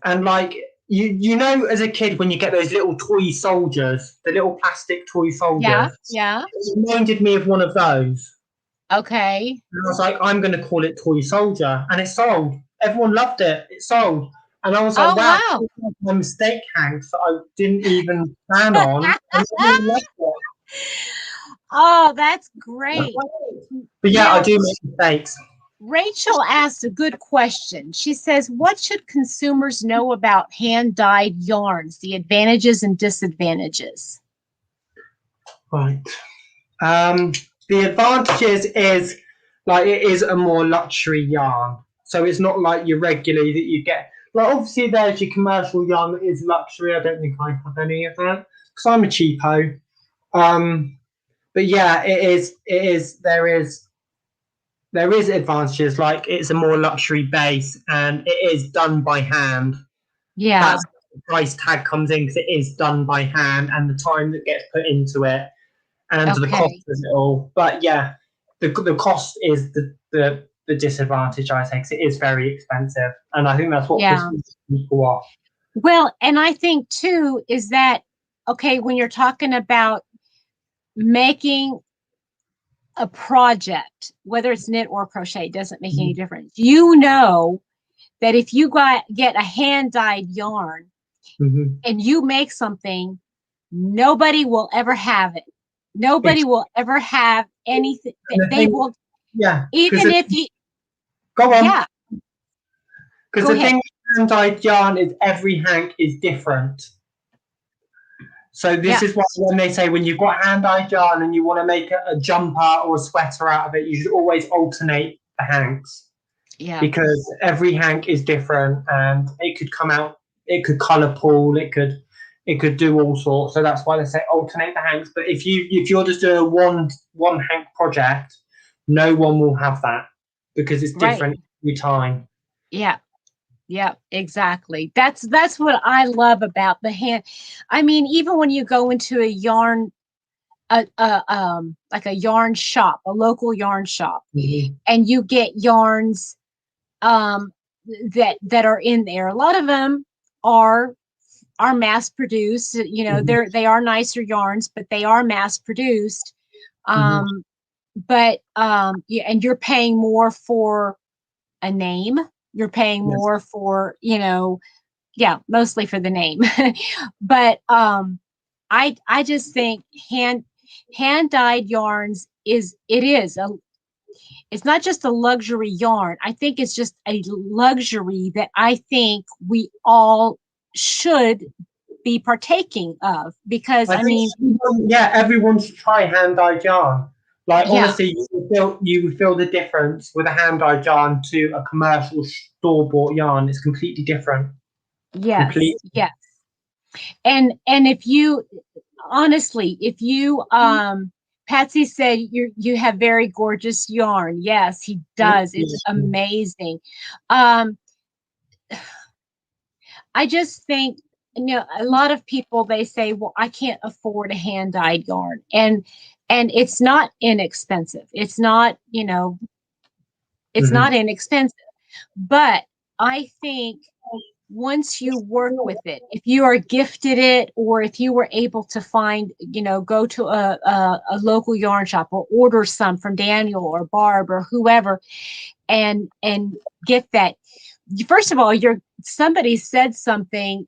S2: And like you know, as a kid, when you get those little toy soldiers, the little plastic toy soldiers,
S1: yeah,
S2: it reminded me of one of those.
S1: Okay.
S2: And I was like, I'm going to call it Toy Soldier, and it sold. Everyone loved it. It sold, and I was like, wow, that's my mistake, Hank, that I didn't even plan on.
S1: Oh, that's great.
S2: But yeah, I do make mistakes.
S1: Rachel asked a good question. She says, what should consumers know about hand-dyed yarns, the advantages and disadvantages?
S2: Right. The advantages is like it is a more luxury yarn. So it's not like your regularly that you get. Like obviously there's your commercial yarn that is luxury. I don't think I have any of that because I'm a cheapo. But yeah, there is advantages, like it's a more luxury base and it is done by hand.
S1: Yeah.
S2: That's the price tag comes in because it is done by hand and the time that gets put into it and the cost of it all. But yeah, the cost is the disadvantage, I think, because it is very expensive. And I think that's what pisses people off.
S1: Well, and I think too is that, okay, when you're talking about making a project, whether it's knit or crochet, it doesn't make any difference. You know that if you get a hand-dyed yarn and you make something, nobody will ever have it. Nobody will ever have anything. They will.
S2: Yeah.
S1: Even if you.
S2: Go on.
S1: Yeah.
S2: Because the thing with hand-dyed yarn is every hank is different. So this is why when they say when you've got hand-dyed yarn and you want to make a jumper or a sweater out of it, you should always alternate the hanks. Yeah. Because every hank is different and it could come out, it could colour pool, it could do all sorts. So that's why they say alternate the hanks. But if you're just doing a one hank project, no one will have that because it's different every time. Yeah.
S1: Yeah, exactly. That's what I love about the hand. I mean, even when you go into a yarn, like a yarn shop, a local yarn shop, and you get yarns that are in there. A lot of them are mass produced. You know, they are nicer yarns, but they are mass produced. But yeah, and you're paying more for a name. You're paying more for, you know, mostly for the name. But I just think hand dyed yarns is it's not just a luxury yarn. I think it's just a luxury that I think we all should be partaking of, because
S2: I
S1: I
S2: think
S1: mean,
S2: yeah, everyone should try hand-dyed yarn. Like
S1: yeah,
S2: honestly, you will feel the difference with a hand-dyed yarn to a commercial store-bought yarn. It's completely different.
S1: yes,
S2: Complete.
S1: yes. And if you honestly, if you Patsy said you have very gorgeous yarn. Yes, he does. It's amazing. Um I just think, a lot of people, they say, well, I can't afford a hand dyed yarn. And it's not inexpensive. It's not, it's
S2: Mm-hmm.
S1: not inexpensive. But I think once you work with it, if you are gifted it, or if you were able to find, go to a local yarn shop or order some from Daniel or Barb or whoever, and get that. First of all, somebody said something.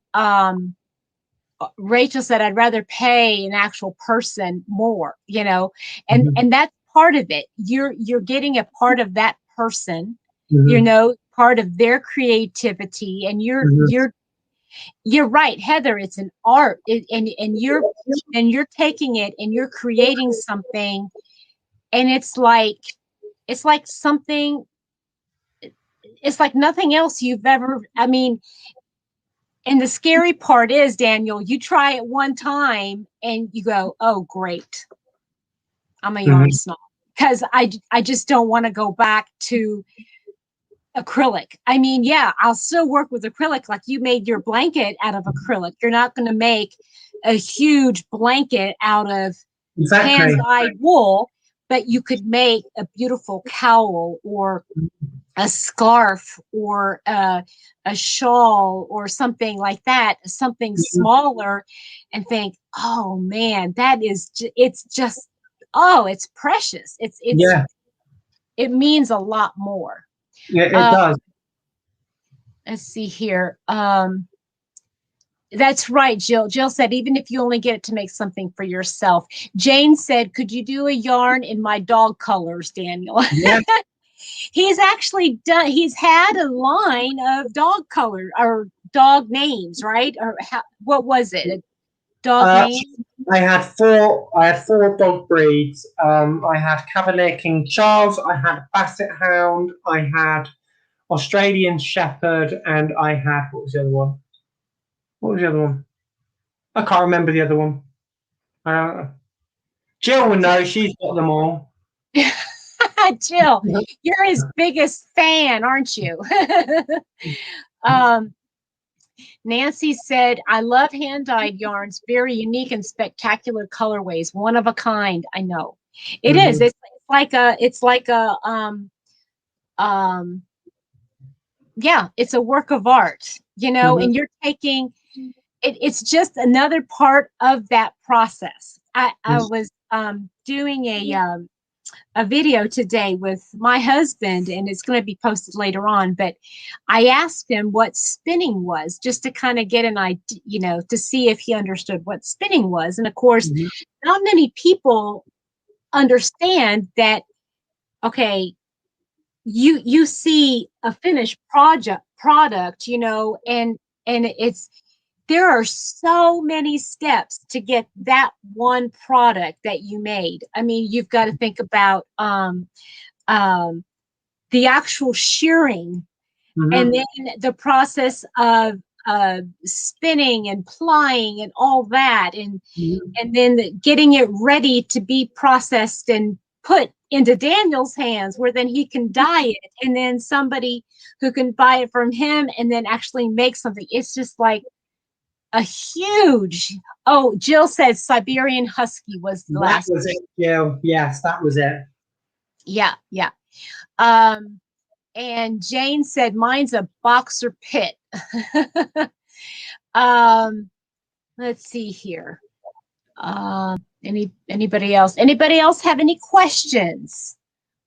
S1: Rachel said, I'd rather pay an actual person more,
S2: Mm-hmm.
S1: and that's part of it. You're getting a part of that person,
S2: Mm-hmm.
S1: part of their creativity, and you're
S2: Mm-hmm.
S1: you're you're right, Heather. It's an art, and you're taking it and you're creating something, and it's like something. It's like nothing else you've ever. I mean, and the scary part is, Daniel, you try it one time and you go, "Oh, great, I'm a yarn
S2: Mm-hmm.
S1: snob," because I just don't want to go back to acrylic. I mean, yeah, I'll still work with acrylic. Like, you made your blanket out of acrylic. You're not going to make a huge blanket out of hand
S2: Exactly.
S1: dyed wool, but you could make a beautiful cowl or a scarf or a shawl or something like that, something smaller, and think, oh man, it's just, oh, it's precious.
S2: Yeah,
S1: It means a lot more.
S2: yeah, it
S1: Uh,
S2: does.
S1: let's see here. That's right, Jill. Jill said, even if you only get it to make something for yourself. Jane said, could you do a yarn in my dog colors, Daniel?
S2: Yeah.
S1: He's actually done, he's had a line of dog color or dog names, right? Or what was it? A dog
S2: Uh,
S1: name?
S2: I had four dog breeds. I had Cavalier King Charles. I had Basset Hound. I had Australian Shepherd, and I had, what was the other one? What was the other one? I can't remember the other one. Uh, Jill will know. She's got them all.
S1: Jill, you're his biggest fan, aren't you? um, Nancy said, I love hand dyed yarns, very unique and spectacular colorways, one of a kind. I know it is.
S2: Mhm.
S1: Um, yeah, it's a work of art,
S2: Mhm.
S1: and you're taking it's just another part of that process. I was doing a video today with my husband, and it's going to be posted later on, but I asked him what spinning was, just to kind of get an idea, to see if he understood what spinning was. And of course,
S2: Mhm.
S1: not many people understand that. Okay, you see a finished product, and it's there are so many steps to get that one product that you made. I mean, you've got to think about um, the actual shearing, and
S2: Mhm.
S1: then the process of spinning and plying and all that, and
S2: Mhm.
S1: getting it ready to be processed and put into Daniel's hands, where then he can dye it, and then somebody who can buy it from him and then actually make something. It's just like a huge. Oh, Jill says Siberian Husky was the
S2: That
S1: last.
S2: was it, Jill. Yes, that was it.
S1: Yeah, yeah. Um, and Jane said mine's a boxer pit. um, let's see here. Anybody else? Anybody else have any questions?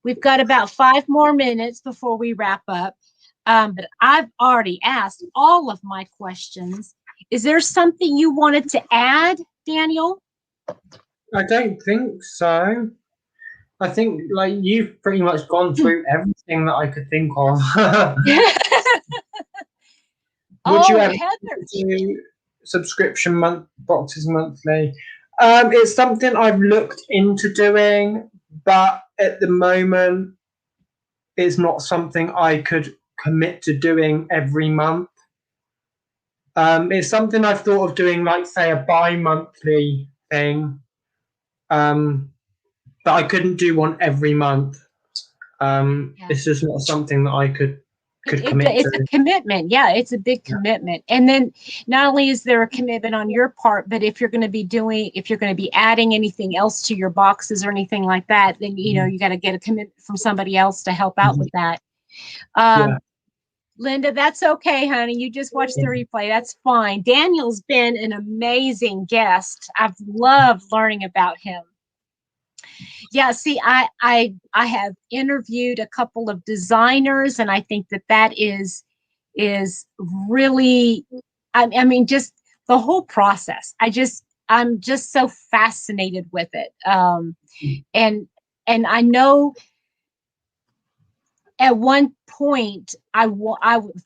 S1: We've got about 5 more minutes before we wrap up. But I've already asked all of my questions. Is there something you wanted to add, Daniel?
S2: I don't think so. I think like you've pretty much gone through everything that I could think of. Would you
S1: Oh,
S2: ever
S1: Heather.
S2: do subscription boxes monthly? It's something I've looked into doing, but at the moment, it's not something I could commit to doing every month. It's something I've thought of doing, like say a bi-monthly thing, but I couldn't do one every month.
S1: Yeah.
S2: It's just not something that I could commit
S1: It's
S2: to.
S1: a commitment. Yeah, it's a big commitment. And then not only is there a commitment on your part, but if you're going to be adding anything else to your boxes or anything like that, then you got to get a commitment from somebody else to help out with that.
S2: Yeah.
S1: Linda, that's okay, honey. You just watched the replay. That's fine. Daniel's been an amazing guest. I've loved learning about him. Yeah, see, I have interviewed a couple of designers, and I think that is really, I mean, just the whole process. I'm just so fascinated with it. And I know at one point I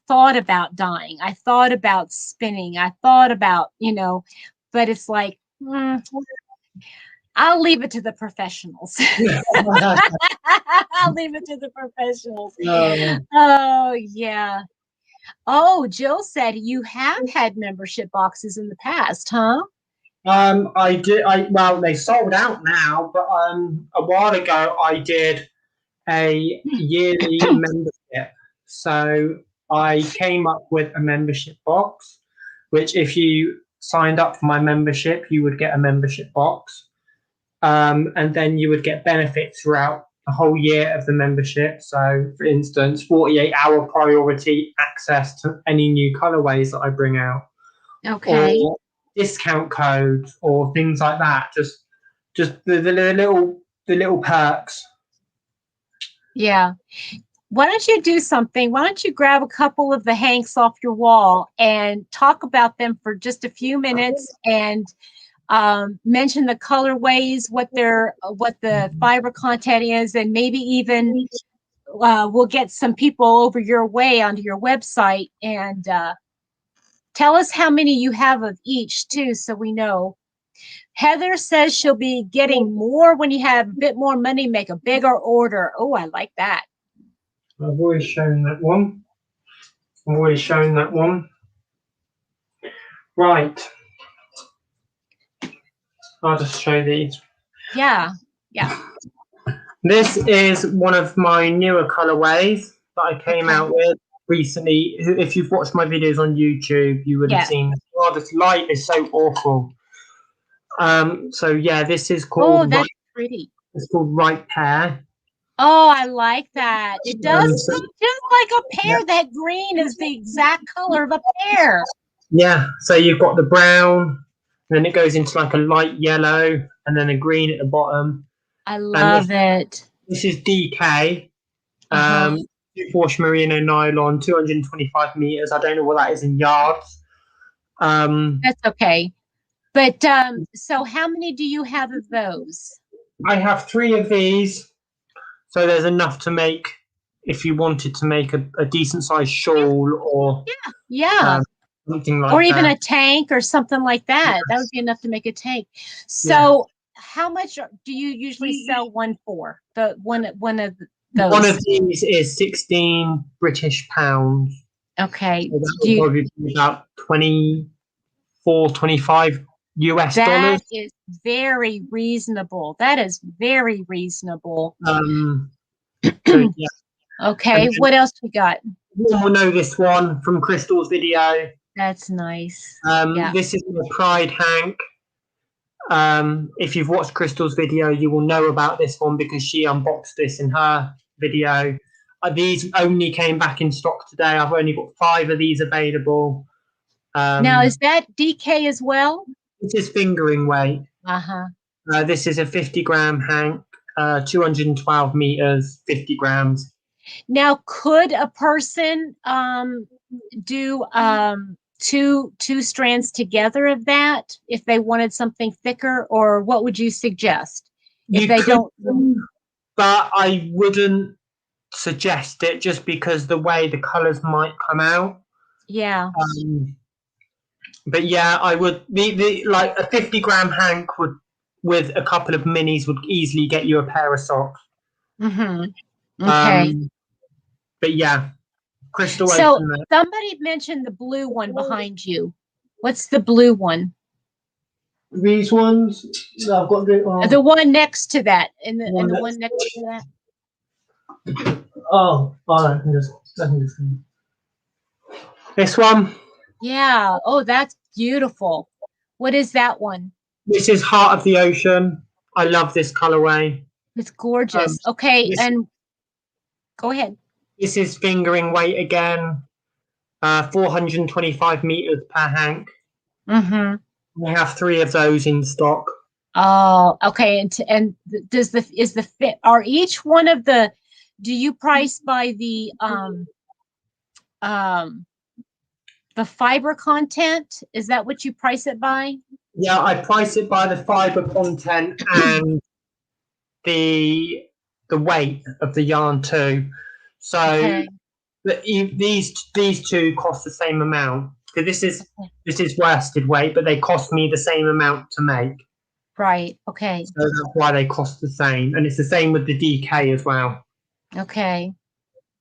S1: thought about dyeing. I thought about spinning. I thought about, but it's like, I'll leave it to the professionals. I'll leave it to the professionals. Oh, yeah. Oh, Jill said you have had membership boxes in the past, huh?
S2: I did. Well, they sold out now, but a while ago I did a yearly membership. So I came up with a membership box, which if you signed up for my membership, you would get a membership box. And then you would get benefits throughout the whole year of the membership. So, for instance, 48-hour priority access to any new colorways that I bring out,
S1: Okay.
S2: or discount codes, or things like that. Just the little perks.
S1: Yeah. Why don't you do something? Why don't you grab a couple of the hanks off your wall and talk about them for just a few minutes and mention the colorways, what the fiber content is, and maybe even we'll get some people over your way onto your website and tell us how many you have of each too, so we know. Heather says she'll be getting more when you have a bit more money, make a bigger order. Oh, I like that.
S2: I've always shown that one. Right. I'll just show these.
S1: Yeah. Yeah.
S2: This is one of my newer colorways that I came out with recently. If you've watched my videos on YouTube, you would have seen. Oh, this light is so awful. So yeah, this is called.
S1: Oh, that's pretty.
S2: It's called Right Pair.
S1: Oh, I like that. It does look just like a pear. That green is the exact color of a pear.
S2: Yeah. So you've got the brown, then it goes into like a light yellow, and then a green at the bottom.
S1: I love it.
S2: This is DK. Two-wash merino nylon, 225 meters. I don't know what that is in yards.
S1: That's okay. But so how many do you have of those?
S2: I have 3 of these. So there's enough to make if you wanted to make a decent sized shawl or something like that.
S1: Or even a tank or something like that. Yes. That would be enough to make a tank. So how much do you usually sell one for? The one of those?
S2: One of these is 16 British pounds.
S1: Okay.
S2: So that would probably be about 24, 25 US dollars.
S1: That is very reasonable. That is very reasonable.
S2: So, yeah.
S1: Okay. What else we got?
S2: You will know this one from Crystal's video.
S1: That's nice.
S2: This is my Pride hank. If you've watched Crystal's video, you will know about this one because she unboxed this in her video. These only came back in stock today. I've only got 5 of these available.
S1: Now, is that DK as well?
S2: This is fingering weight. This is a 50-gram hank, 212 meters, 50 grams.
S1: Now, could a person do two strands together of that if they wanted something thicker, or what would you suggest? If they don't,
S2: but I wouldn't suggest it just because the way the colors might come out.
S1: Yeah.
S2: But yeah, I would like a 50-gram hank would, with a couple of minis, would easily get you a pair of socks.
S1: Okay.
S2: But yeah, crystal.
S1: So somebody mentioned the blue one behind you. What's the blue one?
S2: These ones, I've got
S1: the one next to that, and the one next to that.
S2: Oh, I can just this one.
S1: Yeah. Oh, that's beautiful. What is that one?
S2: This is Heart of the Ocean. I love this colorway.
S1: It's gorgeous. Okay, and go ahead.
S2: This is fingering weight again. 425 meters per hank. We have 3 of those in stock.
S1: Oh, okay. And is the fit, are each one of the, do you price by the fiber content? Is that what you price it by?
S2: Yeah, I price it by the fiber content and the weight of the yarn too. So these two cost the same amount. So this is worsted weight, but they cost me the same amount to make.
S1: Right. Okay.
S2: So that's why they cost the same, and it's the same with the DK as well.
S1: Okay.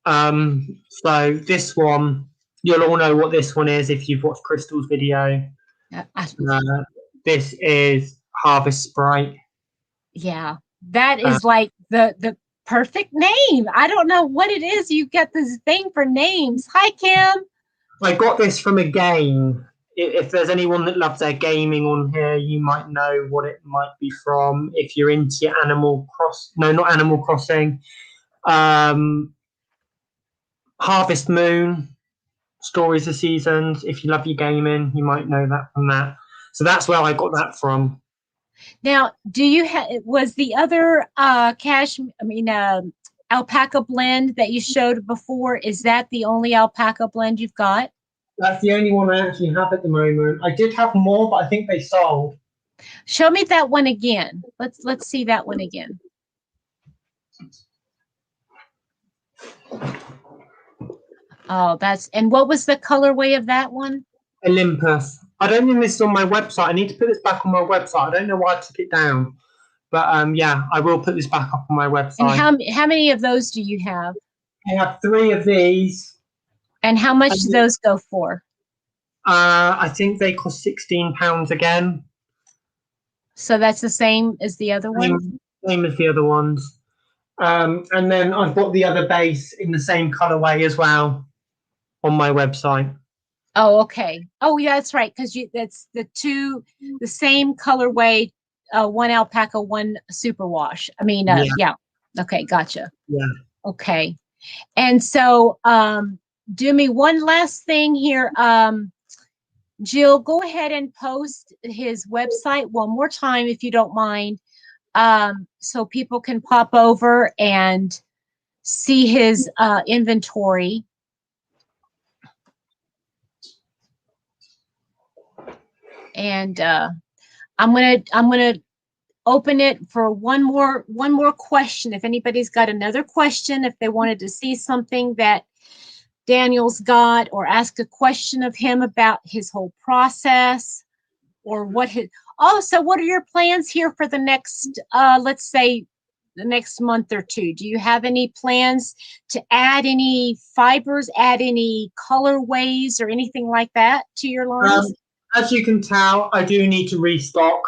S2: So this one, you'll all know what this one is if you've watched Crystal's video. This is Harvest Sprite.
S1: Yeah, that is like the perfect name. I don't know what it is. You get this thing for names. Hi, Kim.
S2: I got this from a game. If there's anyone that loves their gaming on here, you might know what it might be from. If you're into not Animal Crossing, Harvest Moon, Stories of Seasons. If you love your gaming, you might know that from that. So that's where I got that from.
S1: Now, do you was the other alpaca blend that you showed before? Is that the only alpaca blend you've got?
S2: That's the only one I actually have at the moment. I did have more, but I think they sold.
S1: Show me that one again. Let's see that one again. Oh, and what was the colorway of that one?
S2: Olympus. I don't think this is on my website. I need to put this back on my website. I don't know why I took it down. But yeah, I will put this back up on my website.
S1: And how many of those do you have?
S2: I have 3 of these.
S1: And how much do those go for?
S2: I think they cost £16 again.
S1: So that's the same as the other one?
S2: Same as the other ones. And then I've got the other base in the same colorway as well on my website.
S1: Oh, okay. Oh, yeah, that's right. Because that's the same colorway, one alpaca, one superwash. I mean, yeah. Okay, gotcha.
S2: Yeah.
S1: Okay. And so, do me one last thing here. Jill, go ahead and post his website one more time, if you don't mind, so people can pop over and see his inventory. And I'm gonna open it for one more question. If anybody's got another question, if they wanted to see something that Daniel's got, or ask a question of him about his whole process, or what are your plans here for the next, let's say, the next month or two? Do you have any plans to add any fibers, add any colorways, or anything like that to your lines?
S2: As you can tell, I do need to restock.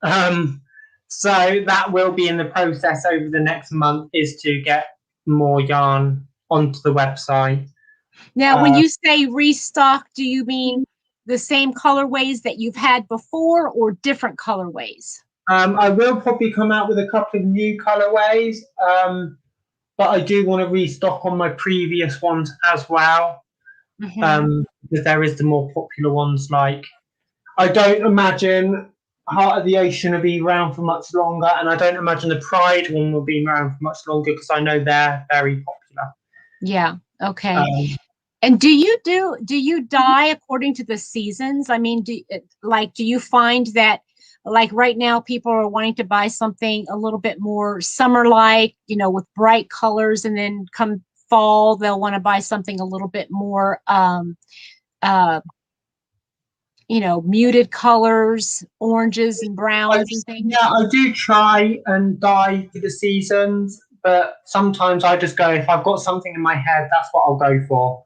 S2: So that will be in the process over the next month, is to get more yarn onto the website.
S1: Now, when you say restock, do you mean the same colorways that you've had before, or different colorways?
S2: I will probably come out with a couple of new colorways, but I do want to restock on my previous ones as well. Because there is the more popular ones. Like, I don't imagine Heart of the Ocean will be around for much longer, and I don't imagine the Pride one will be around for much longer, because I know they're very popular.
S1: Yeah. Okay. And do you dye according to the seasons? I mean, do you find that like right now, people are wanting to buy something a little bit more summer-like, you know, with bright colors, and then come fall, they'll want to buy something a little bit more, you know, muted colors, oranges and browns and things.
S2: Yeah, I do try and dye for the seasons, but sometimes I just go, if I've got something in my head, that's what I'll go for.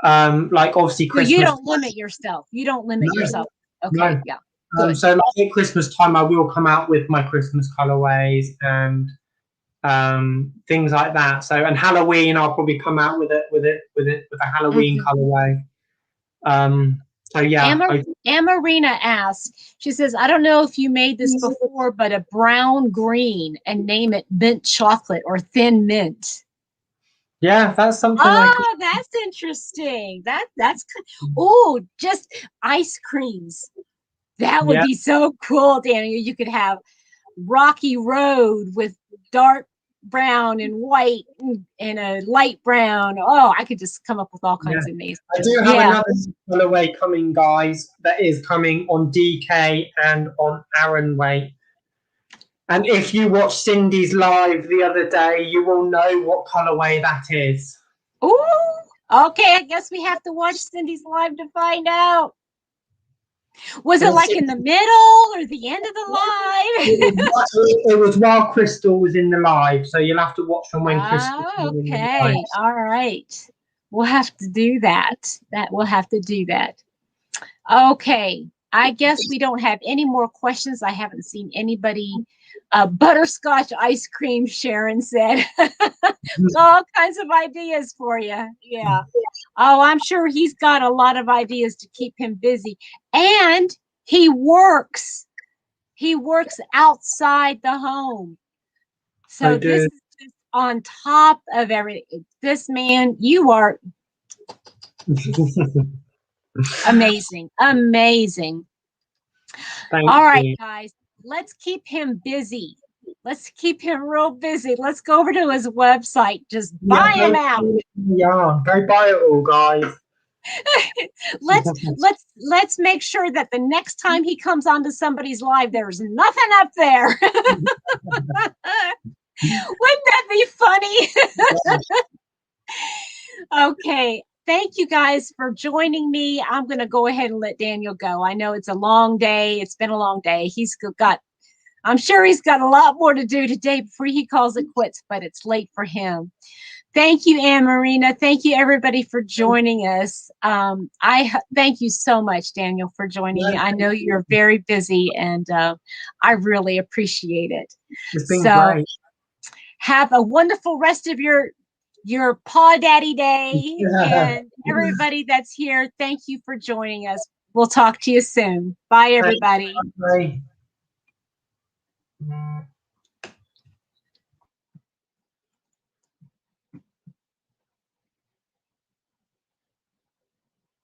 S2: Like obviously
S1: So you
S2: Christmas.
S1: don't limit yourself. You don't limit
S2: No,
S1: yourself. Okay,
S2: no.
S1: yeah, good.
S2: So like at Christmas time, I will come out with my Christmas colorways and things like that. So and Halloween, I'll probably come out with a Halloween colorway. So yeah,
S1: Amarina asks, she says, I don't know if you made this before, but a brown green and name it mint chocolate or thin mint.
S2: yeah, that's something.
S1: Oh, that's interesting. That's oh, just ice creams. That would be so cool, Daniel. You could have Rocky Road with dark brown and white and a light brown. Oh, I could just come up with all kinds of amazing.
S2: I do have another colorway coming, guys, that is coming on DK and on Aaron Way. And if you watched Cindy's live the other day, you will know what colorway that is.
S1: Ooh, okay. I guess we have to watch Cindy's live to find out. Was it like in the middle or the end of the live?
S2: It was while Crystal was in the live, so you'll have to watch from when Crystal was in the live.
S1: Okay, all right. We'll have to do that. We'll have to do that. Okay, I guess we don't have any more questions. I haven't seen anybody. Butterscotch ice cream, Sharon said. All kinds of ideas for you. Yeah. Oh, I'm sure he's got a lot of ideas to keep him busy. And he works. He works outside the home. So this is just on top of everything. This man, you are amazing. Amazing. All right, guys. Let's keep him busy. Let's keep him real busy. Let's go over to his website. Just buy him out.
S2: Yeah, go buy it all, guys.
S1: let's make sure that the next time he comes onto somebody's live, there's nothing up there. Wouldn't that be funny? Okay. Thank you guys for joining me. I'm going to go ahead and let Daniel go. I know it's a long day. It's been a long day. I'm sure he's got a lot more to do today before he calls it quits, but it's late for him. Thank you, Anne Marina. Thank you, everybody, for joining us. I thank you so much, Daniel, for joining me. I know you're very busy, and I really appreciate it.
S2: It's been great.
S1: Have a wonderful rest of your Paw Daddy Day. And everybody that's here, thank you for joining us. We'll talk to you soon. Bye, everybody.
S2: Bye.